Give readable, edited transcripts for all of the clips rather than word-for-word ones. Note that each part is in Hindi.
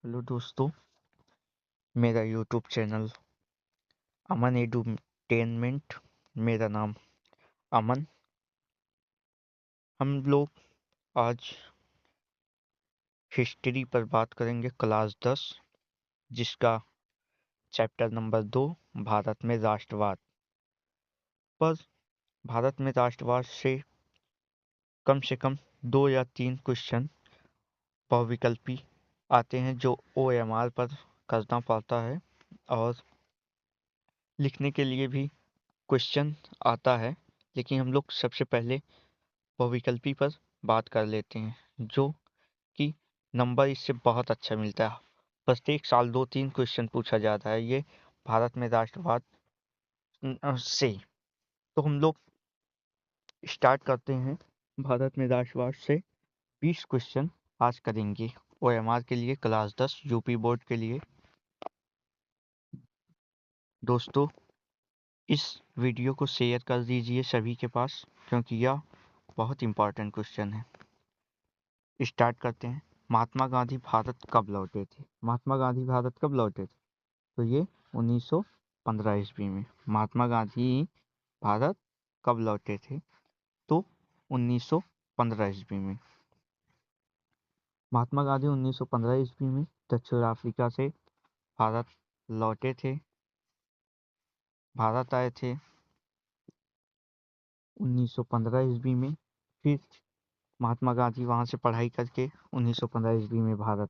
हेलो दोस्तों, मेरा यूट्यूब चैनल अमन एडुटेनमेंट। मेरा नाम अमन। हम लोग आज हिस्ट्री पर बात करेंगे क्लास 10, जिसका चैप्टर नंबर 2 भारत में राष्ट्रवाद पर। भारत में राष्ट्रवाद से कम 2 या 3 क्वेश्चन बहुविकल्पी आते हैं जो OMR पर करना पड़ता है और लिखने के लिए भी क्वेश्चन आता है। लेकिन हम लोग सबसे पहले बहुविकल्पी पर बात कर लेते हैं, जो कि नंबर इससे बहुत अच्छा मिलता है। प्रत्येक साल 2-3 क्वेश्चन पूछा जाता है ये भारत में राष्ट्रवाद से। तो हम लोग स्टार्ट करते हैं। भारत में राष्ट्रवाद से 20 क्वेश्चन आज करेंगे OMR के लिए, क्लास 10 यूपी बोर्ड के लिए। दोस्तों, इस वीडियो को शेयर कर दीजिए सभी के पास, क्योंकि यह बहुत इंपॉर्टेंट क्वेश्चन है। स्टार्ट करते हैं। महात्मा गांधी भारत कब लौटे थे? महात्मा गांधी भारत कब लौटे थे? तो ये 1915 ईस्वी में। महात्मा गांधी भारत कब लौटे थे? तो 1915 ईस्वी में। महात्मा गांधी 1915 ईस्वी में दक्षिण अफ्रीका से भारत लौटे थे। भारत आए थे 1915 ईस्वी में। फिर महात्मा गांधी वहाँ से पढ़ाई करके 1915 ईस्वी में भारत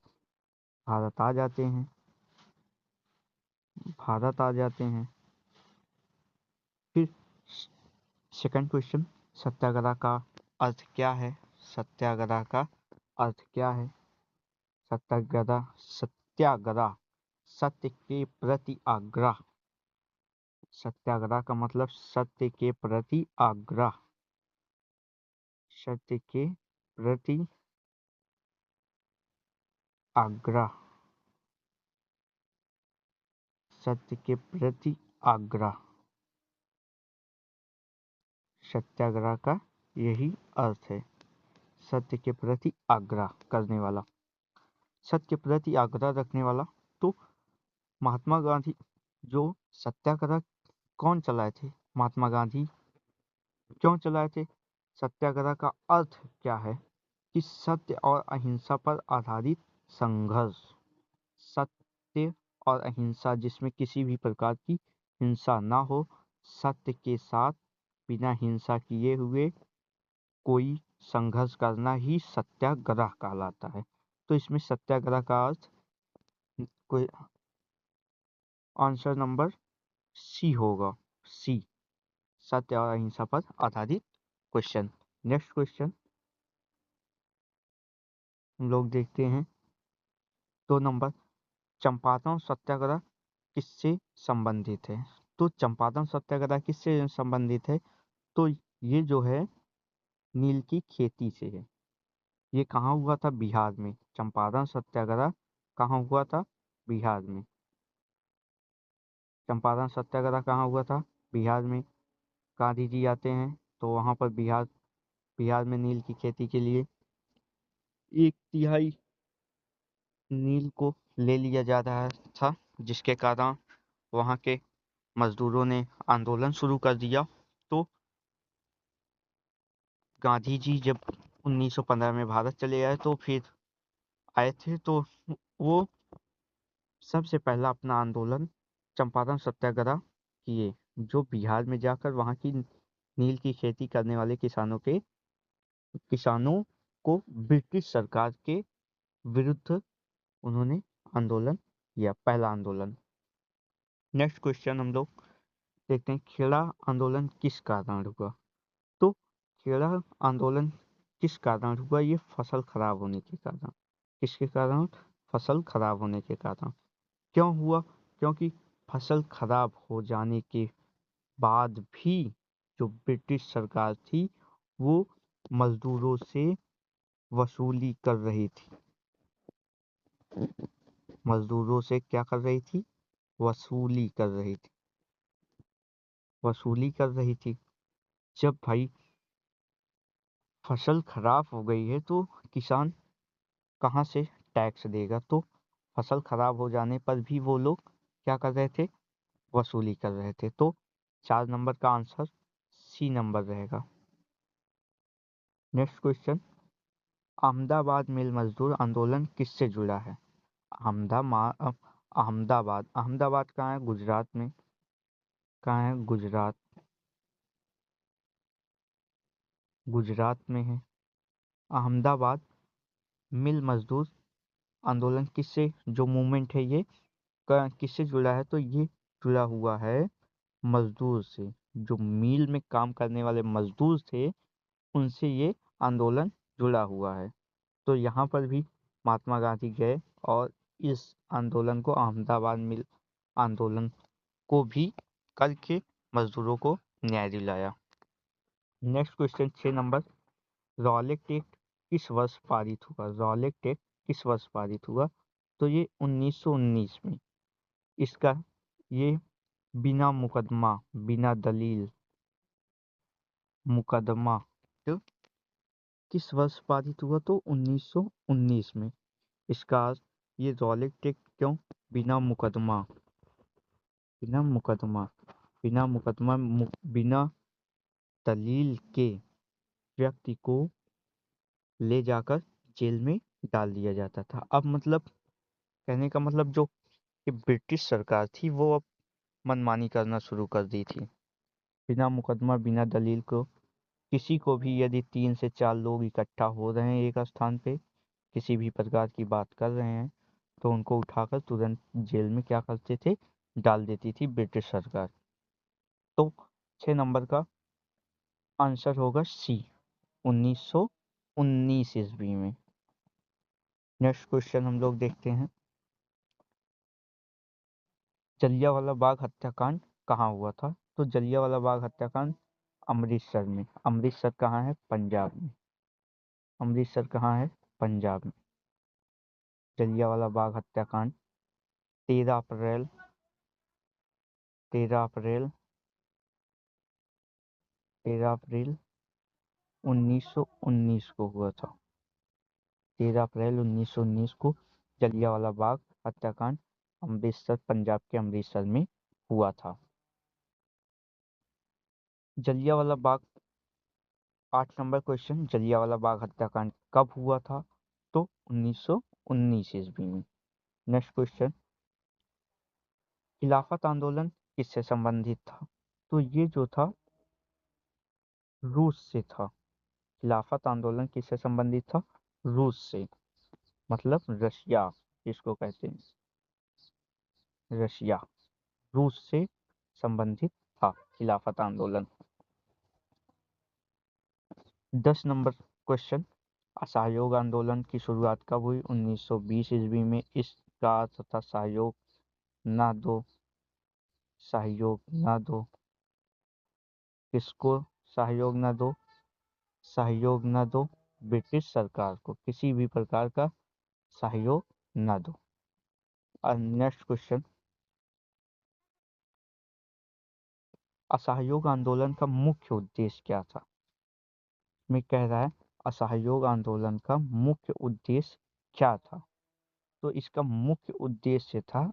आ जाते हैं। फिर सेकंड क्वेश्चन, सत्याग्रह का अर्थ क्या है? सत्याग्रह का अर्थ क्या है? सत्याग्रह सत्य के प्रति आग्रह। सत्याग्रह का मतलब सत्य के प्रति आग्रह। सत्य के प्रति आग्रह। सत्य के प्रति आग्रह। सत्याग्रह का यही अर्थ है, सत्य के प्रति आग्रह करने वाला, सत्य के प्रति आग्रह रखने वाला। तो महात्मा गांधी जो सत्याग्रह कौन चलाए थे? महात्मा गांधी क्यों चलाए थे? सत्याग्रह का अर्थ क्या है? कि सत्य और अहिंसा पर आधारित संघर्ष। सत्य और अहिंसा, जिसमें किसी भी प्रकार की हिंसा ना हो। सत्य के साथ बिना हिंसा किए हुए कोई संघर्ष करना ही सत्याग्रह कहलाता है। तो इसमें सत्याग्रह का अर्थ कोई आंसर नंबर सी होगा। सी, सत्य और अहिंसा पर आधारित क्वेश्चन। नेक्स्ट क्वेश्चन हम लोग देखते हैं 2 नंबर, चंपारण सत्याग्रह किससे संबंधित है? तो चंपारण सत्याग्रह किससे संबंधित है? तो ये जो है नील की खेती से है। ये कहाँ हुआ था? बिहार में। चंपारण सत्याग्रह कहाँ हुआ था? बिहार में। चंपारण सत्याग्रह कहाँ हुआ था? बिहार में। गांधी जी आते हैं तो वहाँ पर बिहार में नील की खेती के लिए 1/3 नील को ले लिया जा रहा था, जिसके कारण वहाँ के मजदूरों ने आंदोलन शुरू कर दिया। तो गांधी जी जब 1915 में भारत चले आए तो फिर आए थे, तो वो सबसे पहला अपना आंदोलन चंपारण सत्याग्रह किए, जो बिहार में जाकर वहाँ की नील की खेती करने वाले किसानों को ब्रिटिश सरकार के विरुद्ध उन्होंने आंदोलन किया, पहला आंदोलन। नेक्स्ट क्वेश्चन हम लोग देखते हैं, खेड़ा आंदोलन किस कारण हुआ? तो खेड़ा आंदोलन किस कारण हुआ? ये फसल खराब होने के कारण। किसके कारण? फसल खराब होने के कारण। क्यों हुआ? क्योंकि फसल खराब हो जाने के बाद भी जो ब्रिटिश सरकार थी वो मजदूरों से वसूली कर रही थी। मजदूरों से क्या कर रही थी? वसूली कर रही थी। वसूली कर रही थी। जब भाई फसल खराब हो गई है तो किसान कहाँ से टैक्स देगा? तो फसल खराब हो जाने पर भी वो लोग क्या कर रहे थे, वसूली कर रहे थे। तो 4 नंबर का आंसर सी नंबर रहेगा। नेक्स्ट क्वेश्चन, अहमदाबाद मिल मजदूर आंदोलन किससे जुड़ा है? अहमदाबाद, अहमदाबाद कहाँ है? गुजरात में। कहाँ है? गुजरात, गुजरात में है। अहमदाबाद मिल मजदूर आंदोलन किससे, जो मूवमेंट है ये किससे जुड़ा है? तो ये जुड़ा हुआ है मजदूर से। जो मिल में काम करने वाले मजदूर थे उनसे ये आंदोलन जुड़ा हुआ है। तो यहाँ पर भी महात्मा गांधी गए और इस आंदोलन को, अहमदाबाद मिल आंदोलन को भी करके मजदूरों को न्याय दिलाया। Next question 6 number, Rowlatt act किस वर्ष पारित हुआ? रॉलेट एक्ट किस वर्ष पारित हुआ? तो ये 1919 में। इसका ये बिना मुकदमा, बिना दलील मुकदमा तो किस वर्ष पारित हुआ? तो 1919 में। इसका ये रॉलेट एक्ट क्यों? बिना मुकदमा, बिना मुकदमा, बिना मुकदमा बिना दलील के व्यक्ति को ले जाकर जेल में डाल दिया जाता था। अब मतलब कहने का मतलब जो ये ब्रिटिश सरकार थी वो अब मनमानी करना शुरू कर दी थी। बिना मुकदमा बिना दलील को किसी को भी, यदि 3 से 4 लोग इकट्ठा हो रहे हैं एक स्थान पे, किसी भी प्रकार की बात कर रहे हैं, तो उनको उठाकर तुरंत जेल में क्या करते थे, डाल देती थी ब्रिटिश सरकार। तो 6 नंबर का आंसर होगा सी, 1919 ईस्वी में। नेक्स्ट क्वेश्चन हम लोग देखते हैं, जलियांवाला बाग हत्याकांड कहाँ हुआ था? तो जलियांवाला बाग हत्याकांड अमृतसर में। अमृतसर कहाँ है? पंजाब में। अमृतसर कहाँ है? पंजाब में। जलियांवाला बाग हत्याकांड 13 अप्रैल 13 अप्रैल 13 अप्रैल 1919 को हुआ था। 13 अप्रैल 1919 को जलियांवाला बाग हत्याकांड अमृतसर, पंजाब के अमृतसर में हुआ था। जलियांवाला बाग, 8 नंबर क्वेश्चन, जलियांवाला बाग हत्याकांड कब हुआ था? तो 1919 ईस्वी में। नेक्स्ट क्वेश्चन, खिलाफत आंदोलन किससे संबंधित था? तो ये जो था रूस से था। खिलाफत आंदोलन किससे संबंधित था? रूस से, मतलब रशिया जिसको कहते हैं, रशिया, रूस से संबंधित था खिलाफत आंदोलन। 10 नंबर क्वेश्चन, असहयोग आंदोलन की शुरुआत कब हुई? 1920 ईस्वी में। इसका अर्थ था सहयोग ना दो, सहयोग ना दो। किसको सहयोग ना दो? सहयोग न दो ब्रिटिश सरकार को, किसी भी प्रकार का सहयोग न दो। नेक्स्ट क्वेश्चन, असहयोग आंदोलन का मुख्य उद्देश्य क्या था? मैं कह रहा है असहयोग आंदोलन का मुख्य उद्देश्य क्या था? तो इसका मुख्य उद्देश्य था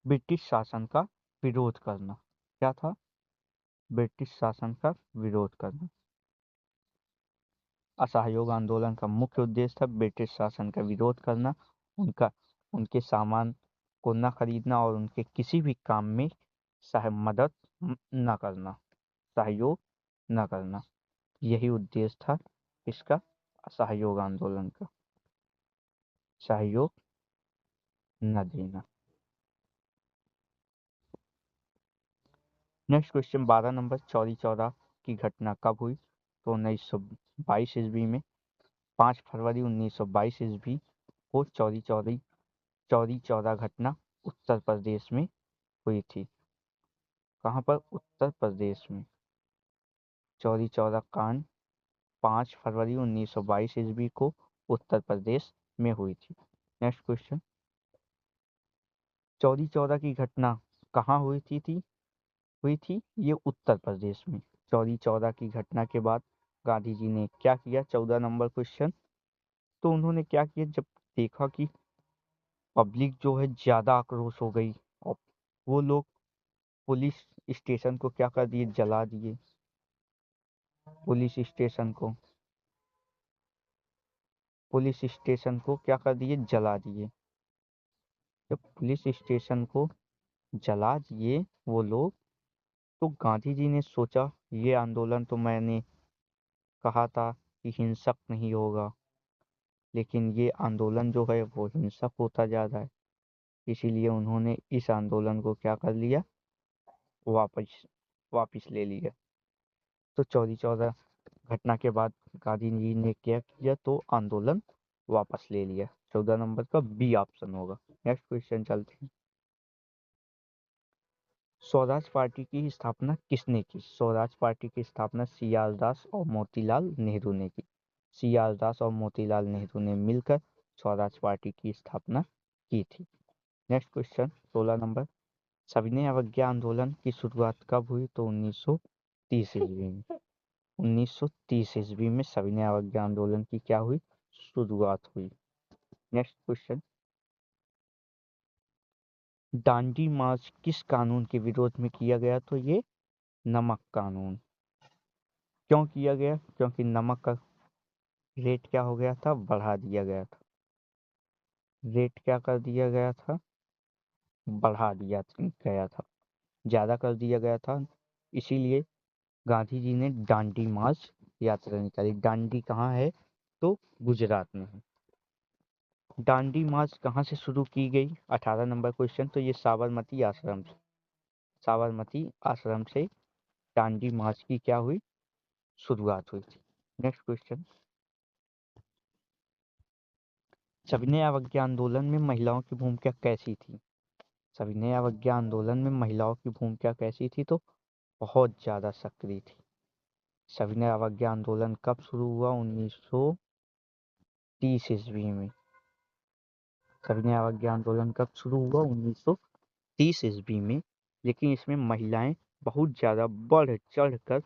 ब्रिटिश शासन का विरोध करना। क्या था? ब्रिटिश शासन का विरोध करना। असहयोग आंदोलन का मुख्य उद्देश्य था ब्रिटिश शासन का विरोध करना, उनके सामान को न खरीदना और उनके किसी भी काम में मदद न करना, सहयोग न करना। यही उद्देश्य था इसका, असहयोग आंदोलन का, सहयोग न देना। Next question 12 number, Chauri Chaura की घटना कब हुई? तो 1922 ईस्वी में। 5 फरवरी 1922 ईस्वी को चौरी चौरा घटना उत्तर प्रदेश में हुई थी। कहाँ पर? उत्तर प्रदेश में। चौरी चौरा कांड 5 फरवरी 1922 ईस्वी को उत्तर प्रदेश में हुई थी। नेक्स्ट क्वेश्चन, चौरी चौरा की घटना कहाँ हुई थी? ये उत्तर प्रदेश में। चौरी चौरा की घटना के बाद गांधी जी ने क्या किया? 14 नंबर क्वेश्चन, तो उन्होंने क्या किया? जब देखा कि पब्लिक जो है ज़्यादा आक्रोश हो गई और वो लोग पुलिस स्टेशन को क्या कर दिए, जला दिए। पुलिस स्टेशन को क्या कर दिए, जला दिए। जब पुलिस स्टेशन को जला दिए वो लोग, तो गांधी जी ने सोचा ये आंदोलन तो मैंने कहा था कि हिंसक नहीं होगा, लेकिन ये आंदोलन जो है वो हिंसक होता जा रहा है। इसीलिए उन्होंने इस आंदोलन को क्या कर लिया, वापस वापस ले लिया। तो चौरी चौरा घटना के बाद गांधी जी ने क्या किया, तो आंदोलन वापस ले लिया। 14 नंबर का बी ऑप्शन होगा। नेक्स्ट क्वेश्चन चलते हैं। स्वराज पार्टी की स्थापना किसने की? स्वराज पार्टी की स्थापना सी आर दास और मोतीलाल नेहरू ने की। सी आर दास और मोतीलाल नेहरू ने मिलकर स्वराज पार्टी की स्थापना की थी। Next question 16 number. सविनय अवज्ञा आंदोलन की शुरुआत कब हुई? तो 1930 ईस्वी में। 1930 ईस्वी में सविनय अवज्ञा आंदोलन की क्या हुई, शुरुआत हुई। Next question. दांडी मार्च किस कानून के विरोध में किया गया? तो ये नमक कानून। क्यों किया गया? क्योंकि नमक का रेट क्या हो गया था, बढ़ा दिया गया था। रेट क्या कर दिया गया था, बढ़ा दिया गया था, ज़्यादा कर दिया गया था। इसीलिए गांधी जी ने दांडी मार्च यात्रा निकाली। दांडी कहाँ है? तो गुजरात में है। दांडी मार्च कहाँ से शुरू की गई? 18 नंबर क्वेश्चन। तो ये साबरमती आश्रम से दांडी मार्च की क्या हुई, शुरुआत हुई थी। Next question. सविनय अवज्ञा आंदोलन में महिलाओं की भूमिका कैसी थी? सविनय अवज्ञा आंदोलन में महिलाओं की भूमिका कैसी थी? तो बहुत ज़्यादा सक्रिय थी। सविनय अवज्ञा आंदोलन कब शुरू हुआ? 1930 ईस्वी में। सविनय अवज्ञा आंदोलन कब शुरू हुआ? 1930 ईस्वी में। लेकिन इसमें महिलाएं बहुत ज़्यादा बढ़ चढ़ कर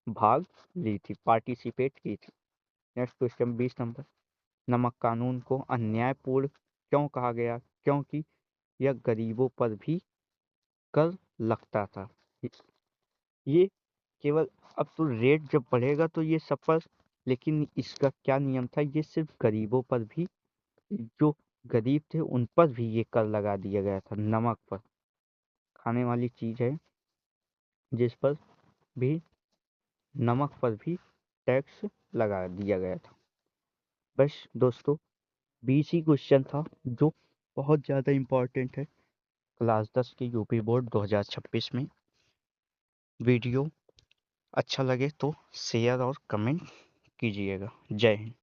भाग ली थी, पार्टिसिपेट की थी। Next question 20 number. नमक कानून को अन्यायपूर्ण क्यों कहा गया? क्योंकि यह गरीबों पर भी कर लगता था। ये केवल, अब तो रेट जब बढ़ेगा तो ये सब पर, लेकिन इसका क्या नियम था, ये सिर्फ गरीबों पर भी, जो गरीब थे उन पर भी ये कर लगा दिया गया था। नमक पर, खाने वाली चीज है जिस पर भी, नमक पर भी टैक्स लगा दिया गया था। बस दोस्तों, 20 ही क्वेश्चन था जो बहुत ज़्यादा इम्पोर्टेंट है क्लास 10 के यूपी बोर्ड 2026 में। वीडियो अच्छा लगे तो शेयर और कमेंट कीजिएगा। जय हिंद।